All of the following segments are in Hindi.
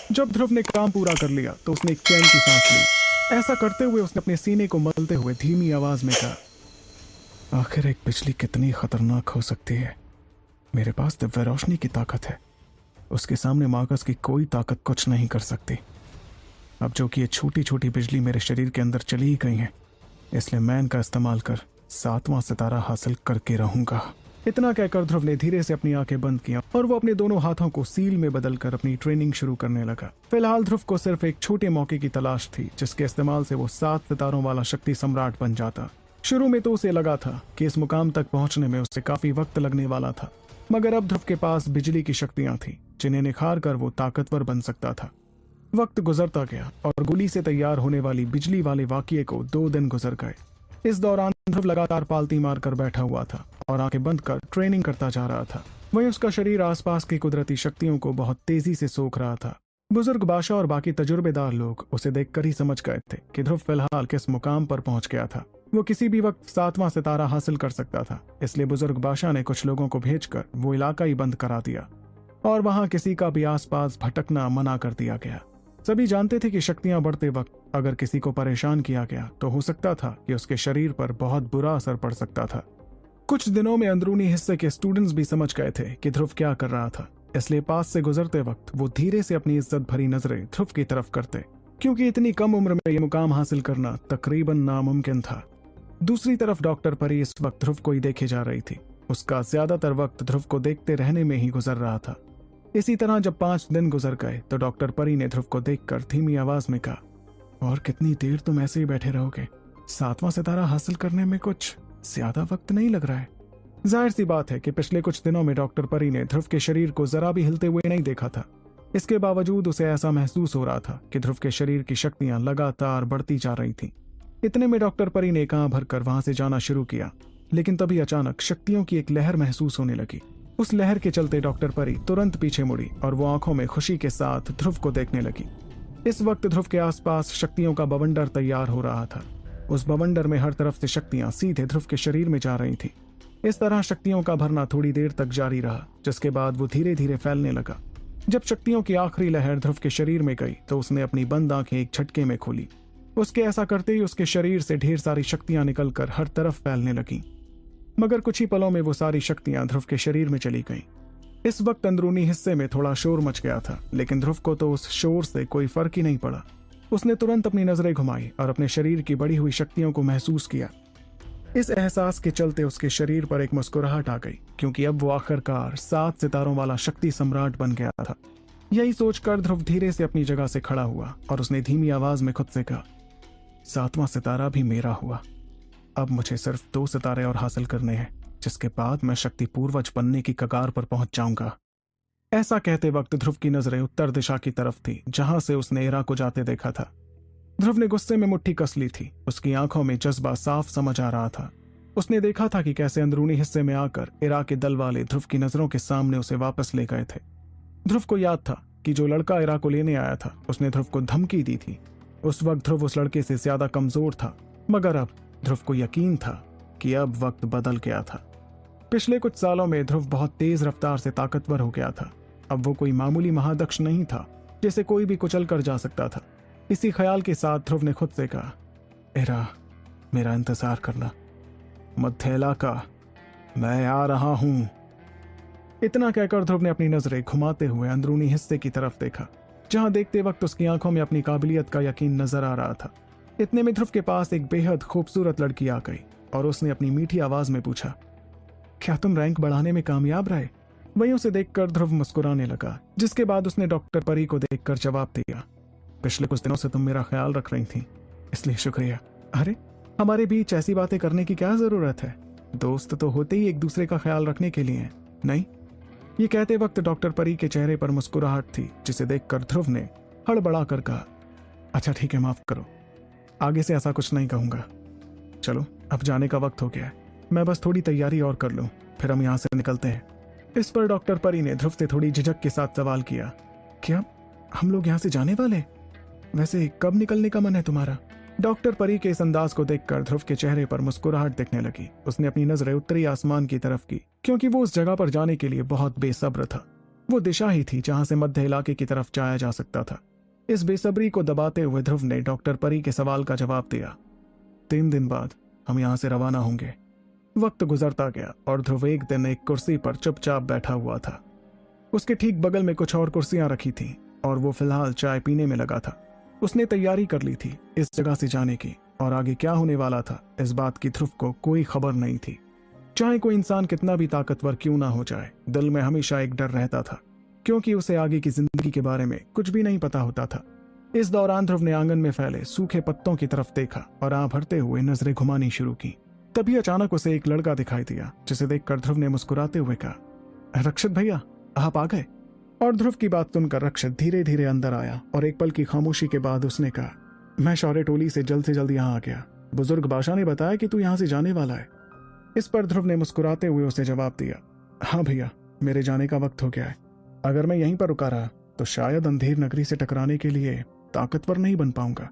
जब ध्रुव ने काम पूरा कर लिया तो उसने एक चैन की सांस ली। ऐसा करते हुए उसने अपने सीने को मलते हुए धीमी आवाज में कहा, आखिर एक बिजली कितनी खतरनाक हो सकती है। मेरे पास दिव्य रोशनी की ताकत है, उसके सामने मार्कस की कोई ताकत कुछ नहीं कर सकती। अब जो कि ये छोटी छोटी बिजली मेरे शरीर के अंदर चली ही गई है, इसलिए मैं इनका इस्तेमाल कर 7वां सितारा हासिल करके रहूंगा। इतना कहकर ध्रुव ने धीरे से अपनी आंखें बंद किया और वो अपने दोनों हाथों को सील में बदलकर अपनी ट्रेनिंग शुरू करने लगा। फिलहाल ध्रुव को सिर्फ एक छोटे मौके की तलाश थी जिसके इस्तेमाल से वो 7 सितारों वाला शक्ति सम्राट बन जाता। शुरू में तो उसे लगा था कि इस मुकाम तक पहुंचने में उसे काफी वक्त लगने वाला था, मगर अब ध्रुव के पास बिजली की शक्तियां थी जिन्हें निखार कर वो ताकतवर बन सकता था। वक्त गुजरता गया और गोली से तैयार होने वाली बिजली वाले वाकये को 2 दिन गुजर गए। इस दौरान ध्रुव लगातार पालती मारकर बैठा हुआ था और आंखें बंद कर ट्रेनिंग करता जा रहा था। वहीं उसका शरीर आसपास की कुदरती शक्तियों को बहुत तेजी से सोख रहा था। बुजुर्ग बादशाह और बाकी तजुर्बेदार लोग उसे देखकर ही समझ गए थे कि ध्रुव फिलहाल किस मुकाम पर पहुंच गया था। वो किसी भी वक्त 7वां सितारा हासिल कर सकता था, इसलिए बुजुर्ग बादशाह ने कुछ लोगों को भेजकर वो इलाका ही बंद करा दिया और वहां किसी का भी आसपास भटकना मना कर दिया गया। सभी जानते थे कि शक्तियां बढ़ते वक्त अगर किसी को परेशान किया गया तो हो सकता था कि उसके शरीर पर बहुत बुरा असर पड़ सकता था। कुछ दिनों में अंदरूनी हिस्से के स्टूडेंट्स भी समझ गए थे कि ध्रुव क्या कर रहा था, इसलिए पास से गुजरते वक्त वो धीरे से अपनी इज्जत भरी नजरें ध्रुव की तरफ करते, क्योंकि इतनी कम उम्र में ये मुकाम हासिल करना तकरीबन नामुमकिन था। दूसरी तरफ डॉक्टर परी इस वक्त ध्रुव को ही देखे जा रही थी। उसका ज्यादातर वक्त ध्रुव को देखते रहने में ही गुजर रहा था। इसी तरह जब 5 दिन गुजर गए तो डॉक्टर परी ने ध्रुव को देखकर धीमी आवाज में कहा, और कितनी देर तुम ऐसे ही बैठे रहोगे? 7वां सितारा हासिल करने में कुछ ज्यादा वक्त नहीं लग रहा है। जाहिर सी बात है कि पिछले कुछ दिनों में डॉक्टर परी ने ध्रुव के शरीर को जरा भी हिलते हुए नहीं देखा था। इसके बावजूद उसे ऐसा महसूस हो रहा था कि ध्रुव के शरीर की शक्तियां लगातार बढ़ती जा रही थीं। इतने में डॉक्टर परी ने कांव भरकर वहां से जाना शुरू किया, लेकिन तभी अचानक शक्तियों की एक लहर महसूस होने लगी। उस लहर के चलते डॉक्टर परी तुरंत पीछे मुड़ी और वो आंखों में खुशी के साथ ध्रुव को देखने लगी। इस वक्त ध्रुव के आसपास शक्तियों का बवंडर तैयार हो रहा था। उस बवंडर में हर तरफ से शक्तियां सीधे ध्रुव के शरीर में जा रही थी। इस तरह शक्तियों का भरना थोड़ी देर तक जारी रहा, जिसके बाद वो धीरे धीरे फैलने लगा। जब शक्तियों की आखिरी लहर ध्रुव के शरीर में गई तो उसने अपनी बंद आंखें एक झटके में खोली। उसके ऐसा करते ही उसके शरीर से ढेर सारी शक्तियां निकलकर हर तरफ फैलने लगीं। मगर कुछ ही पलों में वो सारी शक्तियां ध्रुव के शरीर में चली गईं। इस वक्त अंदरूनी हिस्से में थोड़ा शोर मच गया था, लेकिन ध्रुव को तो उस शोर से कोई फर्क ही नहीं पड़ा। उसने तुरंत अपनी नजरें घुमाई और अपने शरीर की बढ़ी हुई शक्तियों को महसूस किया। इस एहसास के चलते उसके शरीर पर एक मुस्कुराहट आ गई, क्योंकि अब वो आखिरकार 7 सितारों वाला शक्ति सम्राट बन गया था। यही सोचकर ध्रुव धीरे से अपनी जगह से खड़ा हुआ और उसने धीमी आवाज में खुद से कहा, 7वां सितारा भी मेरा हुआ। अब मुझे सिर्फ 2 सितारे और हासिल करने हैं, जिसके बाद मैं शक्ति पूर्वज बनने की कगार पर पहुंच जाऊंगा। ऐसा कहते वक्त ध्रुव की नजरें उत्तर दिशा की तरफ थी, जहां से उसने इरा को जाते देखा था। ध्रुव ने गुस्से में मुट्ठी कस ली थी। उसकी आंखों में जज्बा साफ समझ आ रहा था। उसने देखा था कि कैसे अंदरूनी हिस्से में आकर इरा के दल वाले ध्रुव की नजरों के सामने उसे वापस ले गए थे। ध्रुव को याद था कि जो लड़का इरा को लेने आया था उसने ध्रुव को धमकी दी थी। उस वक्त ध्रुव उस लड़के से ज्यादा कमजोर था, मगर अब ध्रुव को यकीन था कि अब वक्त बदल गया था। पिछले कुछ सालों में ध्रुव बहुत तेज रफ्तार से ताकतवर हो गया था। अब वो कोई मामूली महादक्ष नहीं था जिसे कोई भी कुचल कर जा सकता था। इसी ख्याल के साथ ध्रुव ने खुद से कहा, इरा, मेरा इंतजार करना। मध्य इलाका, मैं आ रहा हूं। इतना कहकर ध्रुव ने अपनी नजरें घुमाते हुए अंदरूनी हिस्से की तरफ देखा, जहां देखते वक्त उसकी आंखों में अपनी काबिलियत का यकीन नजर आ रहा था। इतने में ध्रुव के पास एक बेहद खूबसूरत लड़की आ गई और उसने अपनी मीठी आवाज में पूछा, क्या तुम रैंक बढ़ाने में कामयाब रहे? वहीं उसे देखकर ध्रुव मुस्कुराने लगा, जिसके बाद उसने डॉक्टर परी को देखकर जवाब दिया, पिछले कुछ दिनों से तुम मेरा ख्याल रख रही थी, इसलिए शुक्रिया। अरे, हमारे बीच ऐसी बातें करने की क्या जरूरत है? दोस्त तो होते ही एक दूसरे का ख्याल रखने के लिए हैं, नहीं? ये कहते वक्त डॉक्टर परी के चेहरे पर मुस्कुराहट थी, जिसे देखकर ध्रुव ने हड़बड़ा कर कहा, अच्छा ठीक है, माफ करो, आगे से ऐसा कुछ नहीं कहूंगा। चलो, अब जाने का वक्त हो गया है, मैं बस थोड़ी तैयारी और कर लूं, फिर हम यहाँ से निकलते हैं। इस पर डॉक्टर परी ने ध्रुव से थोड़ी झिझक के साथ सवाल किया, क्या हम लोग यहाँ से जाने वाले? वैसे कब निकलने का मन है तुम्हारा? डॉक्टर परी के इस अंदाज को देखकर ध्रुव के चेहरे पर मुस्कुराहट दिखने लगी। उसने अपनी नजरें उत्तरी आसमान की तरफ की, क्योंकि वो उस जगह पर जाने के लिए बहुत बेसब्र था। वो दिशा ही थी जहां से मध्य इलाके की तरफ जाया जा सकता था। इस बेसब्री को दबाते हुए ध्रुव ने डॉक्टर परी के सवाल का जवाब दिया। 3 दिन बाद हम यहां से रवाना होंगे। वक्त गुजरता गया और ध्रुव एक दिन एक कुर्सी पर चुपचाप बैठा हुआ था। उसके ठीक बगल में कुछ और कुर्सियां रखी थीं और वो फिलहाल चाय पीने में लगा था। उसने तैयारी कर ली थी इस जगह से जाने की, और आगे क्या होने वाला था इस बात की ध्रुव को कोई खबर नहीं थी। चाहे कोई इंसान कितना भी ताकतवर क्यों ना हो जाए, दिल में हमेशा एक डर रहता था, क्योंकि उसे आगे की जिंदगी के बारे में कुछ भी नहीं पता होता था। इस दौरान ध्रुव ने आंगन में फैले सूखे पत्तों की तरफ देखा और आंख भरते हुए नजरें घुमानी शुरू की। तभी अचानक उसे एक लड़का दिखाई दिया, जिसे देखकर ध्रुव ने मुस्कुराते हुए कहा, रक्षित भैया, आप आ गए। और ध्रुव की बात सुनकर रक्षित धीरे धीरे अंदर आया और एक पल की खामोशी के बाद उसने कहा, मैं शौर्य टोली से जल्द यहाँ आ गया। बुजुर्ग बादशाह ने बताया कि तू यहाँ से जाने वाला है। इस पर ध्रुव ने मुस्कुराते हुए उसे जवाब दिया, हाँ भैया, मेरे जाने का वक्त हो गया है। अगर मैं यहीं पर रुका रहा तो शायद अंधेर नगरी से टकराने के लिए ताकतवर नहीं बन पाऊंगा।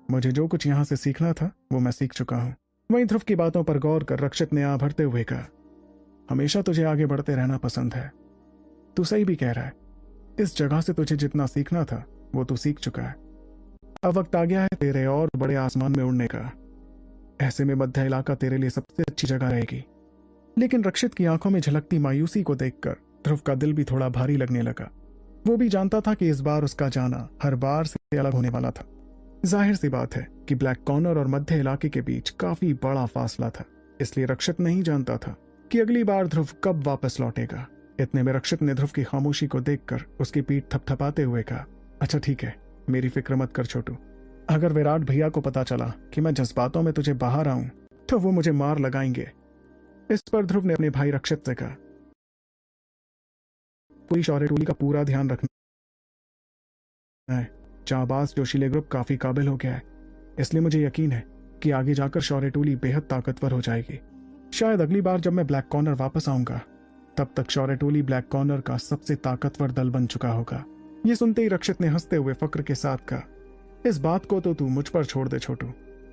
मुझे जो कुछ यहाँ से सीखना था वो मैं सीख चुका हूँ। वहीं ध्रुव की बातों पर गौर कर रक्षित ने आंख भरते हुए कहा, हमेशा तुझे आगे बढ़ते रहना पसंद है। तू सही भी कह रहा है। इस जगह से तुझे जितना सीखना था वो तू सीख चुका है। अब वक्त आ गया है तेरे और बड़े आसमान में उड़ने का। ऐसे में मध्य इलाका तेरे लिए सबसे अच्छी जगह रहेगी। लेकिन रक्षित की आंखों में झलकती मायूसी को देखकर ध्रुव का दिल भी थोड़ा भारी लगने लगा। वो भी जानता था कि इस बार उसका जाना हर बार से अलग होने वाला था। जाहिर सी बात है कि ब्लैक कॉर्नर और मध्य इलाके के बीच काफी बड़ा फासला था, इसलिए रक्षित नहीं जानता था कि अगली बार ध्रुव कब वापस लौटेगा। इतने में रक्षित ने ध्रुव की खामोशी को देखकर उसकी पीठ थपथपाते हुए कहा, अच्छा ठीक है, मेरी फिक्र मत कर छोटू। अगर विराट भैया को पता चला कि मैं जज्बातों में तुझे बाहर आऊं तो वो मुझे मार लगाएंगे। इस पर ध्रुव ने अपने भाई रक्षित से कहा, पूरी शौर्य टोली का पूरा ध्यान रखना है। जांबाज जोशीले ग्रुप काफी काबिल हो गया है, इसलिए मुझे यकीन है कि आगे जाकर शौर्य टोली बेहद ताकतवर हो जाएगी। शायद अगली बार जब मैं ब्लैक कॉर्नर वापस आऊंगा तब तक शौर्य टोली ब्लैक कॉर्नर का सबसे ताकतवर दल बन चुका होगा। ये सुनते ही रक्षित ने हंसते हुए फक्र के साथ कहा, इस बात को तो तू मुझ पर छोड़ दे छोटू,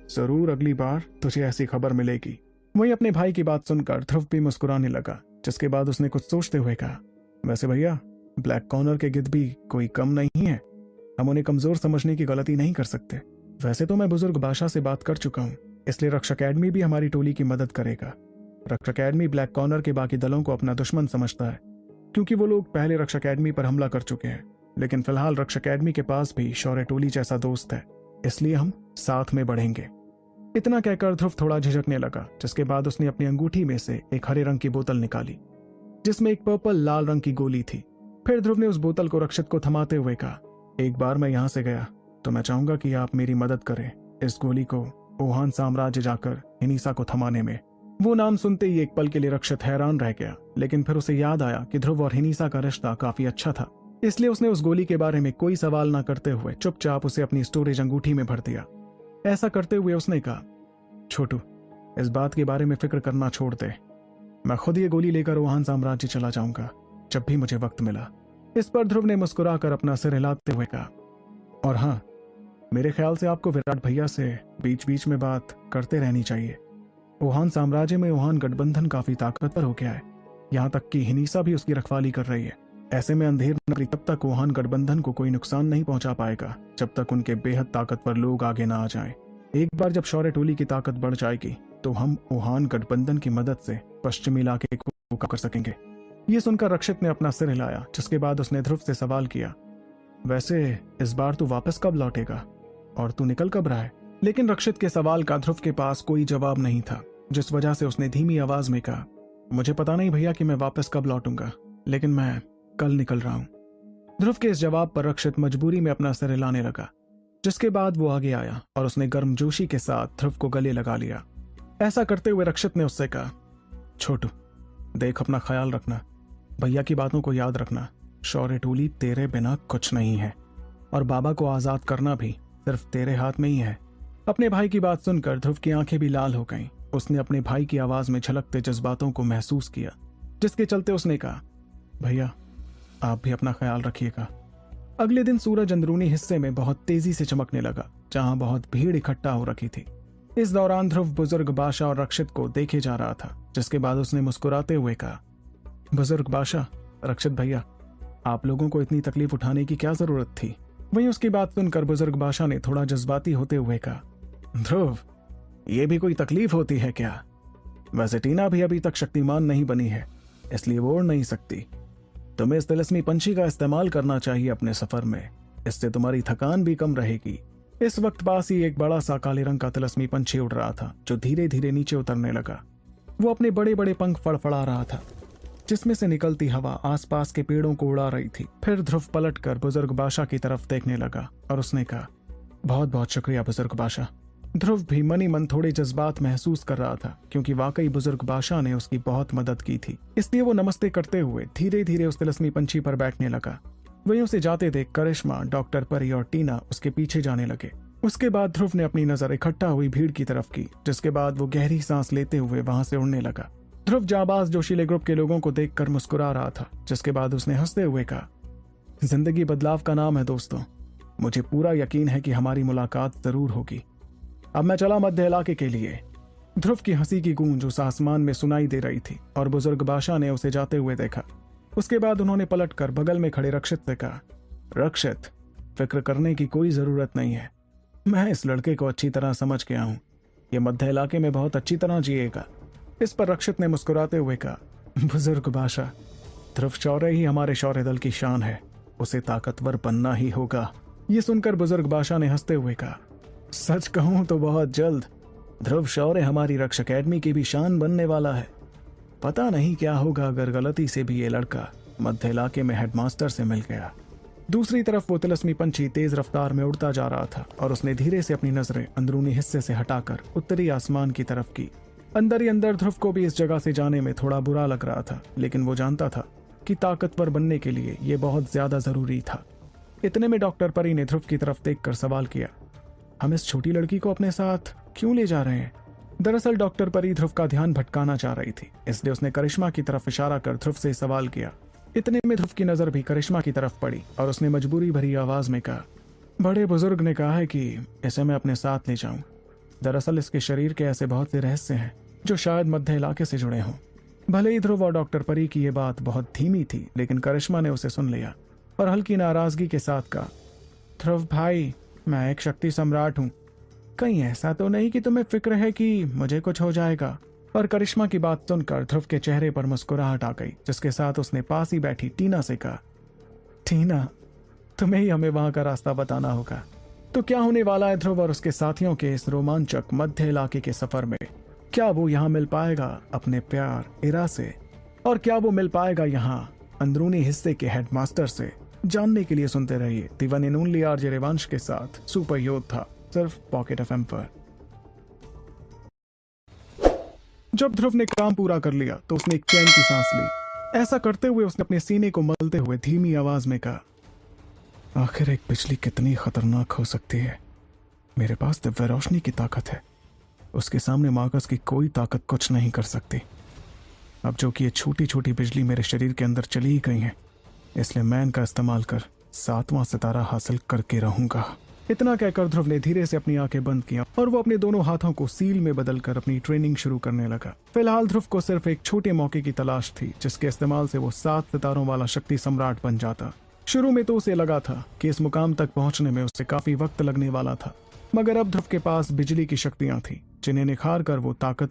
जरूर अगली बार तुझे ऐसी खबर मिलेगी। वहीं अपने भाई की बात सुनकर ध्रुव भी मुस्कुराने लगा, जिसके बाद उसने कुछ सोचते हुए कहा, वैसे भैया, ब्लैक कॉर्नर के गिद्ध भी कोई कम नहीं है। हम उन्हें कमजोर समझने की गलती नहीं कर सकते। वैसे तो मैं बुजुर्ग बादशाह से बात कर चुका हूँ, इसलिए रक्षा अकेडमी भी हमारी टोली की मदद करेगा। रक्षा अकेडमी ब्लैक कॉर्नर के बाकी दलों को अपना दुश्मन समझता है, क्योंकि वो लोग पहले रक्षा अकेडमी पर हमला कर चुके हैं। लेकिन फिलहाल रक्षा अकेडमी के पास भी शौर्य टोली जैसा दोस्त है, इसलिए हम साथ में बढ़ेंगे। इतना कहकर ध्रुव थोड़ा झिझकने लगा, जिसके बाद उसने अपनी अंगूठी में से एक हरे रंग की बोतल निकाली जिसमें एक पर्पल लाल रंग की गोली थी। फिर ध्रुव ने उस बोतल को रक्षित को थमाते हुए कहा, एक बार मैं यहां से गया तो मैं चाहूंगा कि आप मेरी मदद करें इस गोली को ओहान साम्राज्य जाकर हिनीसा को थमाने में। वो नाम सुनते ही एक पल के लिए रक्षित हैरान रह गया, लेकिन फिर उसे याद आया कि ध्रुव और हिनीसा का रिश्ता काफी अच्छा था, इसलिए उसने उस गोली के बारे में कोई सवाल न करते हुए चुपचाप उसे अपनी स्टोरेज अंगूठी में भर दिया। ऐसा करते हुए उसने कहा, छोटू, इस बात के बारे में फिक्र करना छोड़ दे। मैं खुद ये गोली लेकर ओहान साम्राज्य चला जाऊंगा जब भी मुझे वक्त मिला। इस पर ध्रुव ने मुस्कुराकर अपना सिर हिलाते हुए कहा, और हाँ, मेरे ख्याल से आपको विराट भैया से बीच बीच में बात करते रहनी चाहिए। ओहान साम्राज्य में ओहान गठबंधन काफी ताकतवर हो गया है, यहाँ तक कि हिनीसा भी उसकी रखवाली कर रही है। ऐसे में अंधेर नगरी तब तक ओहान गठबंधन को कोई नुकसान नहीं पहुंचा पाएगा जब तक उनके बेहद ताकतवर लोग आगे ना आ जाएं। एक बार जब शौर्य टोली की ताकत बढ़ जाएगी तो हम ओहान गठबंधन की मदद से पश्चिमी इलाके को कर सकेंगे। ये सुनकर रक्षित ने अपना सिर हिलाया, जिसके बाद उसने ध्रुव से सवाल किया, वैसे इस बार तू वापस कब लौटेगा और तू निकल कब रहा है? लेकिन रक्षित के सवाल का ध्रुव के पास कोई जवाब नहीं था, जिस वजह से उसने धीमी आवाज में कहा, मुझे पता नहीं भैया कि मैं वापस कब लौटूंगा, लेकिन मैं कल निकल रहा हूं। ध्रुव के इस जवाब पर रक्षित मजबूरी में अपना सिर हिलाने लगा, जिसके बाद वो आगे आया और उसने गर्मजोशी के साथ ध्रुव को गले लगा लिया। ऐसा करते हुए रक्षित ने उससे कहा, छोटू देख, अपना ख्याल रखना, भैया की बातों को याद रखना। शौर्य टोली तेरे बिना कुछ नहीं है और बाबा को आजाद करना भी सिर्फ तेरे हाथ में ही है। अपने भाई की बात सुनकर ध्रुव की आंखें भी लाल हो गईं। उसने अपने भाई की आवाज में झलकते जज्बातों को महसूस किया, जिसके चलते उसने कहा, भैया आप भी अपना ख्याल रखिएगा। अगले दिन सूरज अंदरूनी हिस्से में बहुत तेजी से चमकने लगा, जहां बहुत भीड़ इकट्ठा हो रखी थी। इस दौरान ध्रुव बुजुर्ग बादशाह और रक्षित को देखे जा रहा था, जिसके बाद उसने मुस्कुराते हुए कहा, बुजुर्ग बादशाह, रक्षित भैया, आप लोगों को इतनी तकलीफ उठाने की क्या जरूरत थी? वहीं उसकी बात सुनकर बुजुर्ग बादशाह ने थोड़ा जज्बाती होते हुए कहा, ध्रुव, ये भी कोई तकलीफ होती है क्या? वैसे टीना भी अभी तक शक्तिमान नहीं बनी है, इसलिए वो उड़ नहीं सकती। तुम्हें इस तिलस्मी पंछी का इस्तेमाल करना चाहिए अपने सफर में, इससे तुम्हारी थकान भी कम रहेगी। इस वक्त पास ही एक बड़ा सा काले रंग का तिलस्मी पंछी उड़ रहा था, जो धीरे धीरे नीचे उतरने लगा। वो अपने बड़े बड़े पंख फड़फड़ा रहा था, जिसमें से निकलती हवा आसपास के पेड़ों को उड़ा रही थी। फिर ध्रुव पलटकर बुजुर्ग बादशाह की तरफ देखने लगा और उसने कहा, बहुत बहुत शुक्रिया बुजुर्ग बादशाह। ध्रुव भी मनी मन थोड़े जज्बात महसूस कर रहा था, क्योंकि वाकई बुजुर्ग बादशाह ने उसकी बहुत मदद की थी। इसलिए वो नमस्ते करते हुए धीरे धीरे उस तिलस्मी पंछी पर बैठने लगा। वहीं उसे जाते देख करिश्मा, डॉक्टर परी और टीना उसके पीछे जाने लगे। उसके बाद ध्रुव ने अपनी नजर इकट्ठा हुई भीड़ की तरफ की, जिसके बाद वो गहरी सांस लेते हुए वहां से उड़ने लगा। ध्रुव जाबाज जोशीले ग्रुप के लोगों को देखकर मुस्कुरा रहा था, जिसके बाद उसने हंसते हुए कहा, जिंदगी बदलाव का नाम है दोस्तों। मुझे पूरा यकीन है कि हमारी मुलाकात जरूर होगी। अब मैं चला मध्य इलाके के लिए। ध्रुव की हंसी की गूंज उस आसमान में सुनाई दे रही थी और बुजुर्ग बादशाह ने उसे जाते हुए देखा। उसके बाद उन्होंने पलटकर बगल में खड़े रक्षित से कहा, रक्षित, फिक्र करने की कोई जरूरत नहीं है। मैं इस लड़के को अच्छी तरह समझ गया हूं। ये मध्य इलाके में बहुत अच्छी तरह जिएगा। इस पर रक्षित ने मुस्कुराते हुए कहा, बुजुर्ग बादशाह, ध्रुव शौर्य ही हमारे शौर्य दल की शान है। उसे ताकतवर बनना ही होगा। ये सुनकर बुजुर्ग बादशाह ने हंसते हुए कहा, सच कहूं तो बहुत जल्द ध्रुव शौर्य हमारी रक्ष अकेडमी की भी शान बनने वाला है। पता नहीं क्या होगा अगर गलती से भी ये लड़का मध्य इलाके में हेडमास्टर से मिल गया। दूसरी तरफ वो तिलस्मी पंछी तेज रफ्तार में उड़ता जा रहा था और उसने धीरे से अपनी नजरें अंदरूनी हिस्से से हटाकर उत्तरी आसमान की तरफ की। अंदर ही अंदर ध्रुव को भी इस जगह से जाने में थोड़ा बुरा लग रहा था, लेकिन वो जानता था कि ताकतवर बनने के लिए ये बहुत ज्यादा जरूरी था। इतने में डॉक्टर परी ने ध्रुव की तरफ देखकर सवाल किया, हम इस छोटी लड़की को अपने साथ क्यों ले जा रहे हैं? दरअसल डॉक्टर परी ध्रुव का ध्यान भटकाना चाह रही थी, इसलिए उसने करिश्मा की तरफ इशारा कर ध्रुव से सवाल किया। इतने में ध्रुव की नजर भी करिश्मा की तरफ पड़ी और उसने मजबूरी भरी आवाज में कहा, बड़े बुजुर्ग ने कहा है कि इसे मैं अपने साथ ले जाऊं। दरअसल इसके शरीर के ऐसे बहुत से रहस्य हैं जो शायद मध्य इलाके से जुड़े हों। भले ही ध्रुव और डॉक्टर परी की ये बात बहुत धीमी थी, लेकिन करिश्मा ने उसे सुन लिया और हल्की नाराजगी के साथ कहा, ध्रुव भाई, मैं एक शक्ति सम्राट हूं। कहीं ऐसा तो नहीं कि तुम्हें फिक्र है कि मुझे कुछ हो जाएगा? और करिश्मा की बात सुनकर ध्रुव के चेहरे पर मुस्कुराहट आ गई, जिसके साथ उसने पास ही बैठी टीना से कहा, टीना, तुम्हें ही हमें वहां का रास्ता बताना होगा। तो क्या होने वाला है ध्रुव और उसके साथियों के इस रोमांचक मध्य इलाके के सफर में? क्या वो यहाँ मिल पाएगा अपने प्यार इरा से? और क्या वो मिल पाएगा यहाँ अंदरूनी हिस्से के हेडमास्टर से? जानने के लिए सुनते रहिए the one and only RJ Revansh के साथ सुपर योद्धा, सिर्फ पॉकेट एफएम पर। जब ध्रुव ने काम पूरा कर लिया तो उसने एक चैन की सांस ली। ऐसा करते हुए उसने अपने सीने को मलते हुए धीमी आवाज में कहा, आखिर एक बिजली कितनी खतरनाक हो सकती है। मेरे पास दिव्य रोशनी की ताकत है, उसके सामने मार्कस की कोई ताकत कुछ नहीं कर सकती। अब जो कि ये छोटी छोटी बिजली मेरे शरीर के अंदर चली ही गई है, इसलिए मैं इनका इस्तेमाल कर 7वां सितारा हासिल करके रहूंगा। इतना कहकर ध्रुव ने धीरे से अपनी आंखें बंद किया और वो अपने दोनों हाथों को सील में बदलकर अपनी ट्रेनिंग शुरू करने लगा। फिलहाल ध्रुव को सिर्फ एक छोटे मौके की तलाश थी, जिसके इस्तेमाल से वो 7 सितारों वाला शक्ति सम्राट बन जाता। शुरू में तो उसे लगा था कि इस मुकाम तक पहुंचने में उसे काफी वक्त लगने वाला था, मगर अब ध्रुव के पास बिजली की शक्तियां थी, जिन्हें निखार कर वो ताकत